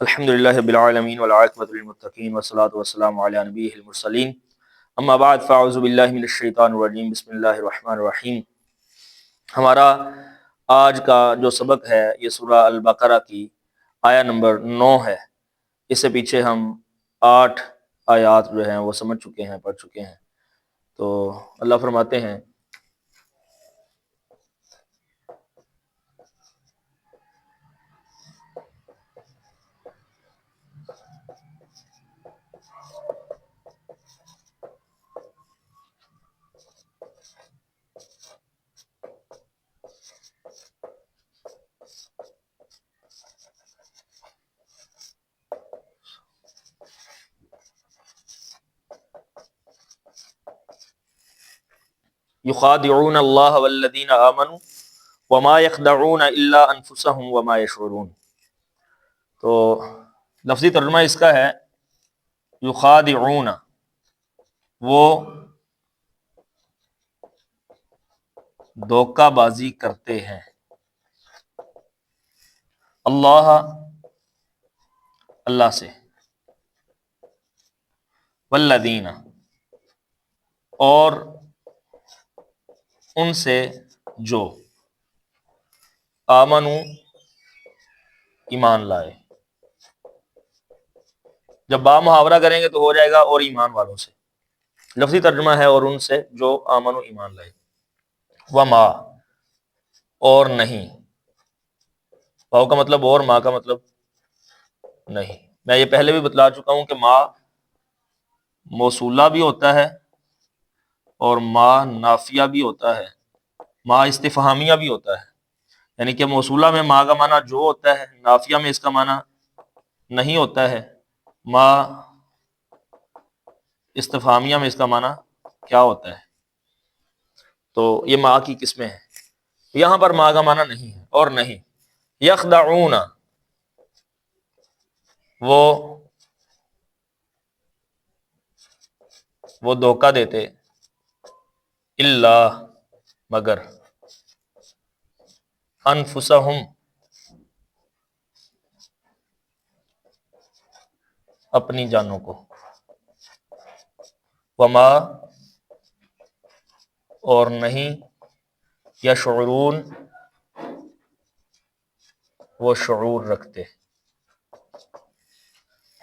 الحمدللہ رب العالمین والعاقبۃ للمتقین والصلاۃ والسلام علی نبیہ المرسلین اما بعد فاعوذ باللہ من الشیطان الرجیم بسم اللہ الرحمن الرحیم۔ ہمارا آج کا جو سبق ہے یہ سورہ البقرہ کی آیہ نمبر 9 ہے۔ اس سے پیچھے ہم 8 آیات جو ہیں وہ سمجھ چکے ہیں، پڑھ چکے ہیں۔ تو اللہ فرماتے ہیں یخادعون اللہ والذین آمنوا وما یخدعون الا انفسهم وما یشعرون۔ تو لفظی ترجمہ اس کا ہے یخادعون، وہ دھوکہ بازی کرتے ہیں، اللہ سے، والذین اور ان سے جو آمنو ایمان لائے۔ جب با محاورہ کریں گے تو ہو جائے گا اور ایمان والوں سے، لفظی ترجمہ ہے اور ان سے جو آمنو ایمان لائے، وما اور نہیں، واو کا مطلب اور، ما کا مطلب نہیں۔ میں یہ پہلے بھی بتلا چکا ہوں کہ ما موصولہ بھی ہوتا ہے اور ما نافیہ بھی ہوتا ہے، ما استفہامیہ بھی ہوتا ہے، یعنی کہ موصولہ میں ما کا معنی جو ہوتا ہے، نافیہ میں اس کا معنی نہیں ہوتا ہے، ما استفہامیہ میں اس کا معنی کیا ہوتا ہے۔ تو یہ ما کی قسمیں ہیں، یہاں پر ما کا معنی نہیں ہے اور نہیں۔ یخدعون وہ دھوکہ دیتے، اللہ مگر، انفسہم اپنی جانوں کو، وما اور نہیں، یشعرون وہ شعور رکھتے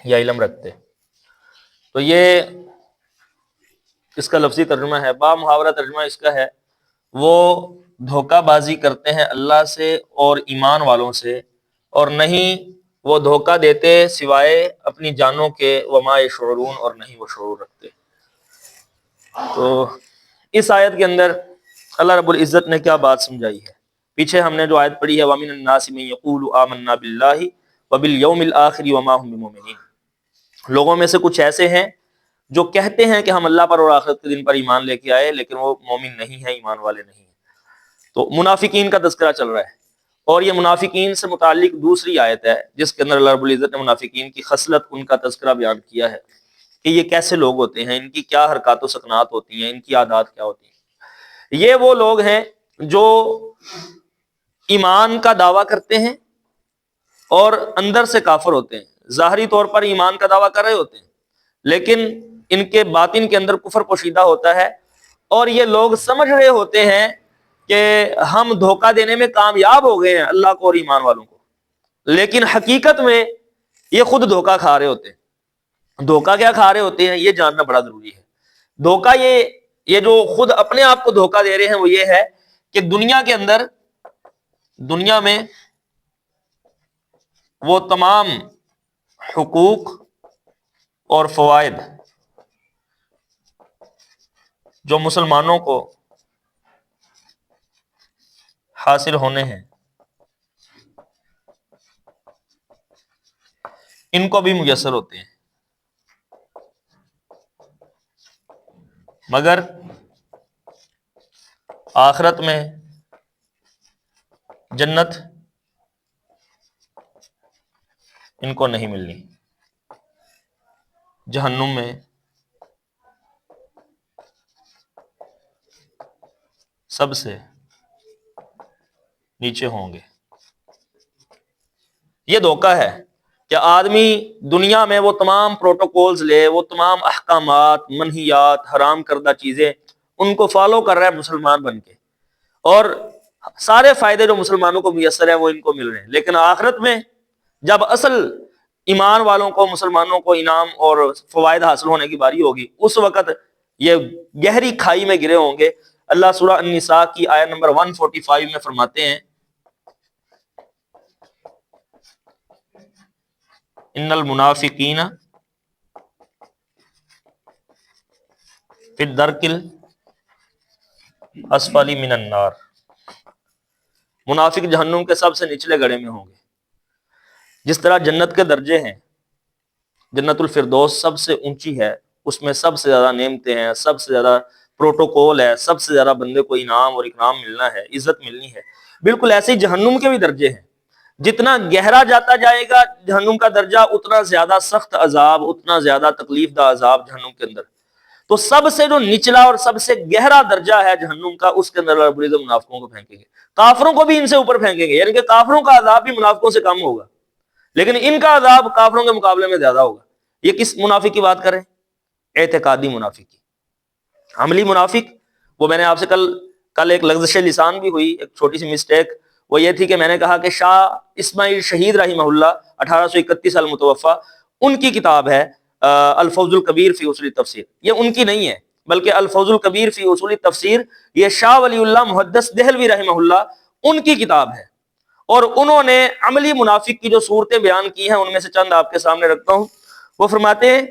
یا علم رکھتے۔ تو یہ اس کا لفظی ترجمہ ہے۔ با محاورہ ترجمہ اس کا ہے وہ دھوکہ بازی کرتے ہیں اللہ سے اور ایمان والوں سے، اور نہیں وہ دھوکہ دیتے سوائے اپنی جانوں کے، وما یشعرون اور نہیں وہ شعور رکھتے۔ تو اس آیت کے اندر اللہ رب العزت نے کیا بات سمجھائی ہے؟ پیچھے ہم نے جو آیت پڑھی ہے وَمِنَ النَّاسِ مَن يَقُولُ آمَنَّا بِاللَّهِ وَبِالْيَوْمِ الْآخِرِ وَمَا هُم بِمُؤْمِنِينَ۔ لوگوں میں سے کچھ ایسے ہیں جو کہتے ہیں کہ ہم اللہ پر اور آخرت کے دن پر ایمان لے کے آئے، لیکن وہ مومن نہیں ہیں، ایمان والے نہیں ہیں۔ تو منافقین کا تذکرہ چل رہا ہے، اور یہ منافقین سے متعلق دوسری آیت ہے جس کے اندر اللہ رب العزت نے منافقین کی خصلت، ان کا تذکرہ بیان کیا ہے کہ یہ کیسے لوگ ہوتے ہیں، ان کی کیا حرکات و سکنات ہوتی ہیں، ان کی عادات کیا ہوتی ہیں۔ یہ وہ لوگ ہیں جو ایمان کا دعویٰ کرتے ہیں اور اندر سے کافر ہوتے ہیں، ظاہری طور پر ایمان کا دعویٰ کر رہے ہوتے ہیں لیکن ان کے باطن کے اندر کفر پوشیدہ ہوتا ہے، اور یہ لوگ سمجھ رہے ہوتے ہیں کہ ہم دھوکہ دینے میں کامیاب ہو گئے ہیں اللہ کو اور ایمان والوں کو، لیکن حقیقت میں یہ خود دھوکہ کھا رہے ہوتے ہیں۔ دھوکہ کیا کھا رہے ہوتے ہیں یہ جاننا بڑا ضروری ہے۔ دھوکہ یہ جو خود اپنے آپ کو دھوکہ دے رہے ہیں وہ یہ ہے کہ دنیا کے اندر، دنیا میں وہ تمام حقوق اور فوائد جو مسلمانوں کو حاصل ہونے ہیں ان کو بھی میسر ہوتے ہیں، مگر آخرت میں جنت ان کو نہیں ملنی، جہنم میں سب سے نیچے ہوں گے۔ یہ دھوکہ ہے کہ آدمی دنیا میں وہ تمام پروٹوکولز لے، وہ تمام احکامات، منہیات، حرام کردہ چیزیں ان کو فالو کر رہا ہے مسلمان بن کے، اور سارے فائدے جو مسلمانوں کو میسر ہیں وہ ان کو مل رہے ہیں، لیکن آخرت میں جب اصل ایمان والوں کو، مسلمانوں کو انعام اور فوائد حاصل ہونے کی باری ہوگی، اس وقت یہ گہری کھائی میں گرے ہوں گے۔ اللہ سورہ النساء کی آیت نمبر 145 میں فرماتے ہیں ان المنافقین فی الدرک الاسفل من النار، منافق جہنم کے سب سے نچلے گڑھے میں ہوں گے۔ جس طرح جنت کے درجے ہیں، جنت الفردوس سب سے اونچی ہے، اس میں سب سے زیادہ نعمتیں ہیں، سب سے زیادہ پروٹوکول ہے، سب سے زیادہ بندے کو انعام اور اکرام ملنا ہے، عزت ملنی ہے، بالکل ایسے ہی جہنم کے بھی درجے ہیں۔ جتنا گہرا جاتا جائے گا جہنم کا درجہ، اتنا زیادہ سخت عذاب، اتنا زیادہ تکلیف دہ عذاب جہنم کے اندر۔ تو سب سے جو نچلا اور سب سے گہرا درجہ ہے جہنم کا، اس کے اندر رب العزت منافقوں کو پھینکیں گے، کافروں کو بھی ان سے اوپر پھینکیں گے، یعنی کہ کافروں کا عذاب بھی منافقوں سے کم ہوگا، لیکن ان کا عذاب کافروں کے مقابلے میں زیادہ ہوگا۔ یہ کس منافق کی بات کریں؟ اعتقادی منافق کی۔ عملی منافق، وہ میں نے آپ سے کل ایک لغزش لسان بھی ہوئی، ایک چھوٹی سی مسٹیک، وہ یہ تھی کہ میں نے کہا کہ شاہ اسماعیل شہید رحمہ اللہ 1831 المتوفا، ان کی کتاب ہے الفوز الکبیر فی اصول التفسیر، یہ ان کی نہیں ہے بلکہ الفوز الکبیر فی اصول التفسیر یہ شاہ ولی اللہ محدث دہلوی رحمہ اللہ ان کی کتاب ہے، اور انہوں نے عملی منافق کی جو صورتیں بیان کی ہیں ان میں سے چند آپ کے سامنے رکھتا ہوں۔ وہ فرماتے ہیں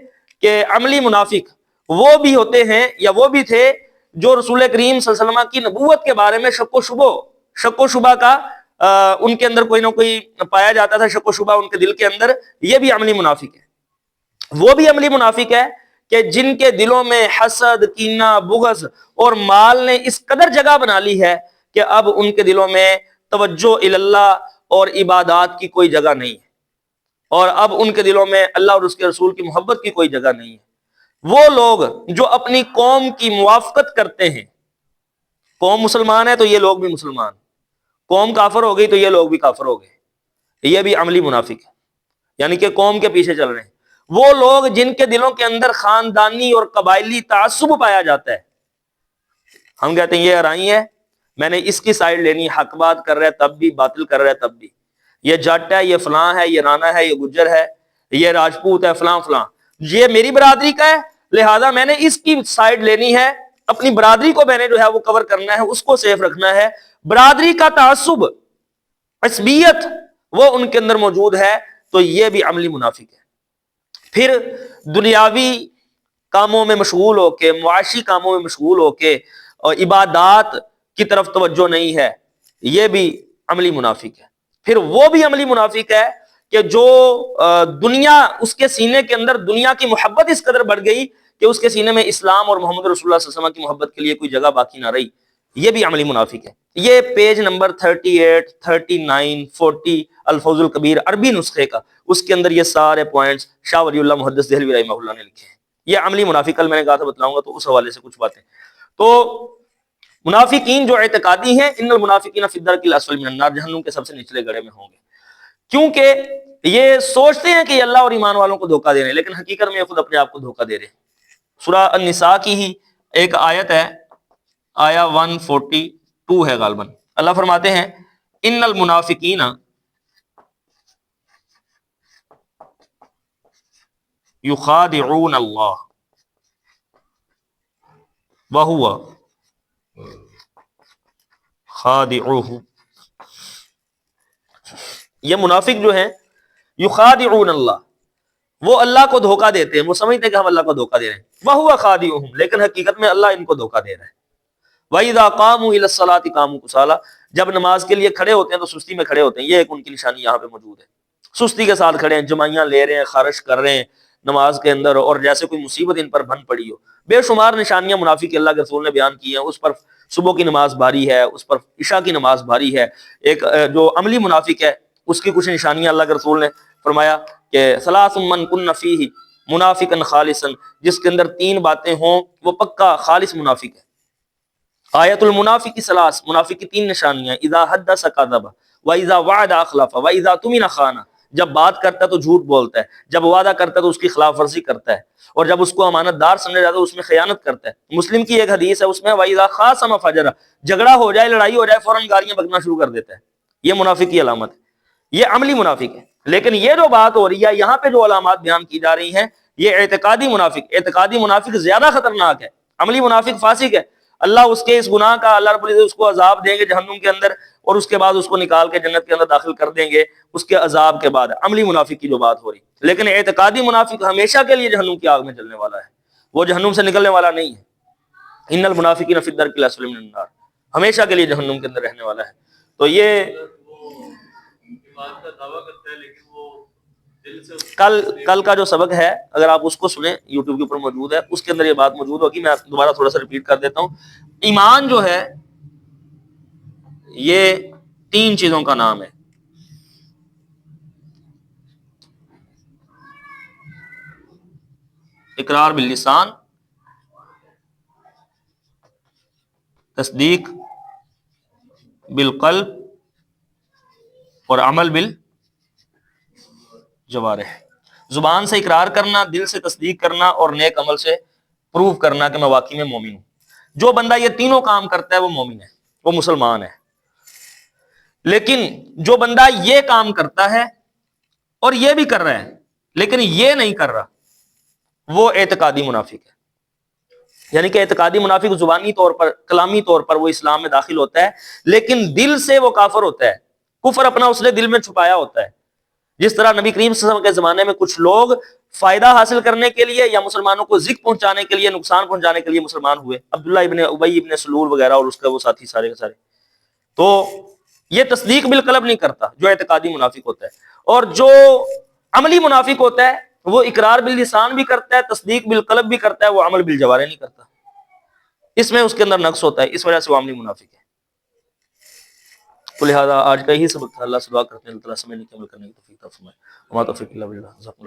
کہ عملی منافق وہ بھی ہوتے ہیں یا وہ بھی تھے جو رسول کریم صلی اللہ علیہ وسلم کی نبوت کے بارے میں شک و شبہ کا ان کے اندر کوئی نہ کوئی پایا جاتا تھا، شک و شبہ ان کے دل کے اندر، یہ بھی عملی منافق ہے۔ وہ بھی عملی منافق ہے کہ جن کے دلوں میں حسد، کینہ، بغض اور مال نے اس قدر جگہ بنا لی ہے کہ اب ان کے دلوں میں توجہ اللہ اور عبادات کی کوئی جگہ نہیں ہے، اور اب ان کے دلوں میں اللہ اور اس کے رسول کی محبت کی کوئی جگہ نہیں ہے۔ وہ لوگ جو اپنی قوم کی موافقت کرتے ہیں، قوم مسلمان ہے تو یہ لوگ بھی مسلمان، قوم کافر ہو گئی تو یہ لوگ بھی کافر ہو گئے، یہ بھی عملی منافق ہے، یعنی کہ قوم کے پیچھے چل رہے ہیں۔ وہ لوگ جن کے دلوں کے اندر خاندانی اور قبائلی تعصب پایا جاتا ہے، ہم کہتے ہیں یہ ارائی ہے، میں نے اس کی سائیڈ لینی، حق بات کر رہا ہے تب بھی، باطل کر رہا ہے تب بھی، یہ جٹ ہے، یہ فلاں ہے، یہ رانا ہے، یہ گجر ہے، یہ راجپوت ہے، فلاں فلاں، یہ میری برادری کا ہے لہذا میں نے اس کی سائیڈ لینی ہے، اپنی برادری کو میں نے جو ہے وہ کور کرنا ہے، اس کو سیف رکھنا ہے۔ برادری کا تعصب، عصبیت وہ ان کے اندر موجود ہے، تو یہ بھی عملی منافق ہے۔ پھر دنیاوی کاموں میں مشغول ہو کے، معاشی کاموں میں مشغول ہو کے اور عبادات کی طرف توجہ نہیں ہے، یہ بھی عملی منافق ہے۔ پھر وہ بھی عملی منافق ہے کہ جو دنیا، اس کے سینے کے اندر دنیا کی محبت اس قدر بڑھ گئی کہ اس کے سینے میں اسلام اور محمد رسول اللہ صلی اللہ علیہ وسلم کی محبت کے لیے کوئی جگہ باقی نہ رہی، یہ بھی عملی منافق ہے۔ یہ پیج نمبر 38، 39، 40 الفوز الکبیر عربی نسخے کا، اس کے اندر یہ سارے پوائنٹس شاہ ولی اللہ محدث دہلوی رحمہ اللہ نے لکھے ہیں۔ یہ عملی منافق، کل میں نے کہا تھا بتلاؤں گا تو اس حوالے سے کچھ باتیں۔ تو منافقین جو اعتقادی ہیں، ان المنافقین فی الدرک الاسفل من النار، جہنم کے سب سے نچلے گڑھے میں ہوں گے، کیونکہ یہ سوچتے ہیں کہ یہ اللہ اور ایمان والوں کو دھوکہ دے رہے ہیں، لیکن حقیقت میں یہ خود اپنے آپ کو دھوکہ دے رہے ہیں۔ سورہ النساء کی ہی ایک آیت ہے، آیا 142 ہے غالباً، اللہ فرماتے ہیں ان المنافقین یخادعون اللہ وہو خادعوہ، یہ منافق جو ہیں یخادعون اللہ، وہ اللہ کو دھوکہ دیتے ہیں، وہ سمجھتے ہیں کہ ہم اللہ کو دھوکہ دے رہے ہیں، وہو خادعوہم، لیکن حقیقت میں اللہ ان کو دھوکہ دے رہا ہے۔ وَإِذَا قَامُوا إِلَى الصَّلَاةِ قَامُوا كُسَالَىٰ، جب نماز کے لیے کھڑے ہوتے ہیں تو سستی میں کھڑے ہوتے ہیں، یہ ایک ان کی نشانی یہاں پہ موجود ہے، سستی کے ساتھ کھڑے ہیں، جمائیاں لے رہے ہیں، خارش کر رہے ہیں نماز کے اندر، اور جیسے کوئی مصیبت ان پر بن پڑی ہو۔ بے شمار نشانیاں منافق اللہ کے رسول نے بیان کی ہیں، اس پر صبح کی نماز بھاری ہے، اس پر عشاء کی نماز بھاری ہے۔ ایک جو عملی منافق ہے اس کی کچھ نشانیاں اللہ کے رسول نے فرمایا کہ ثلاث من کن فیہ منافقا خالصا، جس کے اندر 3 باتیں ہوں وہ پکا خالص منافق ہے۔ آیت المنافق ثلاث، منافق کی 3 نشانیاں، اذا حدث کذب واذا وعد اخلف واذا اؤتمن خان، جب بات کرتا ہے تو جھوٹ بولتا ہے، جب وعدہ کرتا ہے تو اس کی خلاف ورزی کرتا ہے، اور جب اس کو امانت دار سمجھا جاتا ہے اس میں خیانت کرتا ہے۔ مسلم کی ایک حدیث ہے، اس میں وَإِذَا خَاصَمَ فَجَرَ، جھگڑا ہو جائے، لڑائی ہو جائے، فوراً گالیاں بکنا شروع کر دیتا ہے۔ یہ منافق کی علامت ہے، یہ عملی منافق ہے۔ لیکن یہ جو بات ہو رہی ہے یہاں پہ جو علامات بیان کی جا رہی ہیں، یہ اعتقادی منافق زیادہ خطرناک ہے۔ عملی منافق فاسق ہے، اللہ اس کے اس گناہ کا، اللہ رب العزت اس کو عذاب دیں گے جہنم کے اندر، اور اس کے بعد اس کو نکال کے جنت کے اندر داخل کر دیں گے اس کے عذاب کے بعد۔ عملی منافق کی جو بات ہو رہی، لیکن اعتقادی منافق ہمیشہ کے لیے جہنم کی آگ میں جلنے والا ہے، وہ جہنم سے نکلنے والا نہیں ہے۔ ان المنافقین فی الدرک الاسفل من النار، ہمیشہ کے لیے جہنم کے اندر رہنے والا ہے۔ تو یہ کل کا جو سبق ہے اگر آپ اس کو سنیں، یوٹیوب کے اوپر موجود ہے، اس کے اندر یہ بات موجود ہوگی، میں دوبارہ تھوڑا سا ریپیٹ کر دیتا ہوں۔ ایمان جو ہے یہ 3 چیزوں کا نام ہے۔ اقرار باللسان، تصدیق بالقلب، اور عمل بالجوارح۔ زبان سے اقرار کرنا، دل سے تصدیق کرنا، اور نیک عمل سے پروف کرنا کہ میں واقعی میں مومن ہوں۔ جو بندہ یہ تینوں کام کرتا ہے وہ مومن ہے، وہ مسلمان ہے۔ لیکن جو بندہ یہ کام کرتا ہے اور یہ بھی کر رہا ہے لیکن یہ نہیں کر رہا، وہ اعتقادی منافق ہے۔ یعنی کہ اعتقادی منافق زبانی طور پر، کلامی طور پر وہ اسلام میں داخل ہوتا ہے لیکن دل سے وہ کافر ہوتا ہے، کفر اپنا اس نے دل میں چھپایا ہوتا ہے۔ جس طرح نبی کریم صلی اللہ علیہ وسلم کے زمانے میں کچھ لوگ فائدہ حاصل کرنے کے لیے یا مسلمانوں کو ذکر پہنچانے کے لیے، نقصان پہنچانے کے لیے مسلمان ہوئے، عبداللہ ابن ابی ابن سلول وغیرہ اور اس کا وہ ساتھی سارے کے سارے، تو یہ تصدیق بالقلب نہیں کرتا جو اعتقادی منافق ہوتا ہے۔ اور جو عملی منافق ہوتا ہے وہ اقرار باللسان بھی کرتا ہے، تصدیق بالقلب بھی کرتا ہے، وہ عمل بالجوارح نہیں کرتا، اس میں اس کے اندر نقص ہوتا ہے، اس وجہ سے وہ عملی منافق ہے۔ تو لہذا آج کا یہی سبق تھا۔ اللہ سے دعا کرتے ہیں اللہ تعالیٰ سمجھنے کی، عمل کرنے کی توفیق عطا فرمائے۔ وما توفیق الا باللہ۔